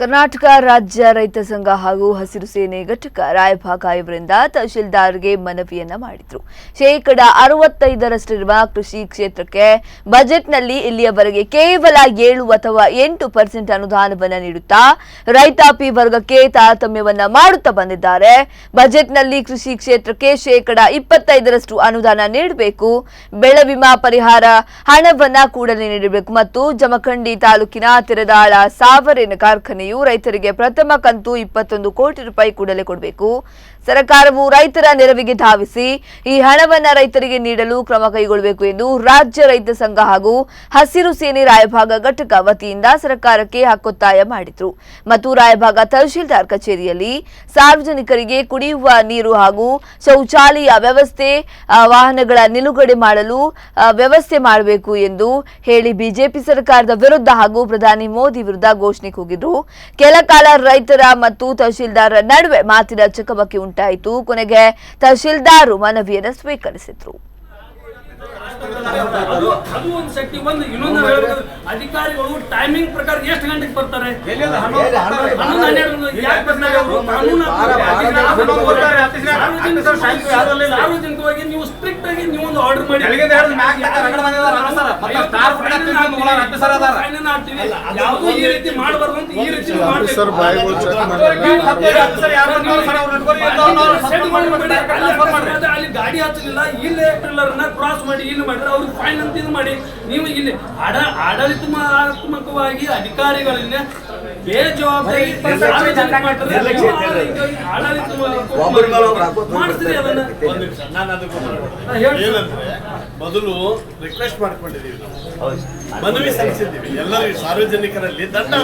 ಕರ್ನಾಟಕ ರಾಜ್ಯ ರೈತ ಸಂಘ ಹಾಗೂ ಹಸಿರು ಸೇನೆ ಘಟಕ ರಾಯಭಾಗ ಇವರಿಂದ ತಹಶೀಲ್ದಾರ್ಗೆ ಮನವಿಯನ್ನ ಮಾಡಿದ್ರು. 65%ರಷ್ಟಿರುವ ಕೃಷಿ ಕ್ಷೇತ್ರಕ್ಕೆ ಬಜೆಟ್ನಲ್ಲಿ ಇಲ್ಲಿಯವರೆಗೆ ಕೇವಲ 7 ಅಥವಾ 8% ಅನುದಾನವನ್ನ ನೀಡುತ್ತಾ ರೈತಾಪಿ ವರ್ಗಕ್ಕೆ ತಾರತಮ್ಯವನ್ನ ಮಾಡುತ್ತಾ ಬಂದಿದ್ದಾರೆ. ಬಜೆಟ್ನಲ್ಲಿ ಕೃಷಿ ಕ್ಷೇತ್ರಕ್ಕೆ 25% ಅನುದಾನ ನೀಡಬೇಕು, ಬೆಳೆ ವಿಮಾ ಪರಿಹಾರ ಹಣವನ್ನ ಕೂಡಲೇ ನೀಡಬೇಕು ಮತ್ತು ಜಮಖಂಡಿ ತಾಲೂಕಿನ ತೆರೆದಾಳ ಸಾವರೇನ ಕಾರ್ಖಾನೆಯು ರೈತರಿಗೆ ಪ್ರಥಮ ಕಂತು 21 ಕೋಟಿ ರೂಪಾಯಿ ಕೂಡಲೇ ಕೊಡಬೇಕು. ಸರ್ಕಾರವು ರೈತರ ನೆರವಿಗೆ ಧಾವಿಸಿ ಈ ಹಣವನ್ನ ರೈತರಿಗೆ ನೀಡಲು ಕ್ರಮ ಕೈಗೊಳ್ಳಬೇಕು ಎಂದು ರಾಜ್ಯ ರೈತ ಸಂಘ ಹಾಗೂ ಹಸಿರು ಸೇನೆ ರಾಯಭಾಗ ಘಟಕ ವತಿಯಿಂದ ಸರ್ಕಾರಕ್ಕೆ ಹಕ್ಕೊತ್ತಾಯ ಮಾಡಿದ್ರು. ಮತ್ತು ರಾಯಭಾಗ ತಹಶೀಲ್ದಾರ್ ಕಚೇರಿಯಲ್ಲಿ ಸಾರ್ವಜನಿಕರಿಗೆ ಕುಡಿಯುವ ನೀರು ಹಾಗೂ ಶೌಚಾಲಯ ವ್ಯವಸ್ಥೆ, ವಾಹನಗಳ ನಿಲುಗಡೆ ಮಾಡಲು ವ್ಯವಸ್ಥೆ ಮಾಡಬೇಕು ಎಂದು ಹೇಳಿ ಬಿಜೆಪಿ ಸರ್ಕಾರದ ವಿರುದ್ಧ ಹಾಗೂ ಪ್ರಧಾನಿ ಮೋದಿ ವಿರುದ್ಧ ಘೋಷಣೆ ಕೂಗಿದ್ರು. ಕೆಲ ಕಾಲ ರೈತರ ಮತ್ತು ತಹಶೀಲ್ದಾರ್ ನಡುವೆ ಮಾತಿನ ಚಕಮಕಿ ಉಂಟಾಯಿತು. ಕೊನೆಗೆ ತಹಶೀಲ್ದಾರ್ ಮನವಿಯನ್ನು ಸ್ವೀಕರಿಸಿದ್ರು. ಅಧಿಕಾರಿಗಳು ಟೈಮಿಂಗ್ ಪ್ರಕಾರ ಎಷ್ಟು ಗಂಟೆಗೆ ಬರ್ತಾರೆ? ಸಾರ್ವಜನಿಕವಾಗಿ ನೀವು ಸ್ಟ್ರಿಕ್ಟ್ ಆಗಿ ನೀವು ಒಂದು ಆರ್ಡರ್ ಮಾಡಿ ಯಾವುದು ಈ ರೀತಿ ಮಾಡಬಾರ್ದು ಅಂತ ಈ ರೀತಿ ಅಲ್ಲಿ ಗಾಡಿ ಹಚ್ಚಲಿಲ್ಲ, ಇಲ್ಲೇ ಟ್ರಿಲ್ಲರ್ನ ಕ್ರಾಸ್ ಮಾಡಿ ಇಲ್ಲಿ ಮಾಡಿದ್ರೆ ಅವ್ರಿಗೆ ಫೈನ್ ಅಂತ ಇದು ಮಾಡಿ ನೀವು ಇಲ್ಲಿ ಆಡಳಿತಾತ್ಮಕವಾಗಿ ಅಧಿಕಾರಿಗಳಿಂದ ಬೇಜವಾಬ್ದಾರಿ ಮಾಡಿಸ್ತೀರಿ ಅದನ್ನ. ಮೊದಲು ರಿಕ್ವೆಸ್ಟ್ ಮಾಡ್ಕೊಂಡಿದ್ದೀವಿ, ಮನವಿ ಸಲ್ಲಿಸಿದ್ದೀವಿ ಎಲ್ಲರಿಗೂ, ಸಾರ್ವಜನಿಕರಲ್ಲಿ ದಂಡ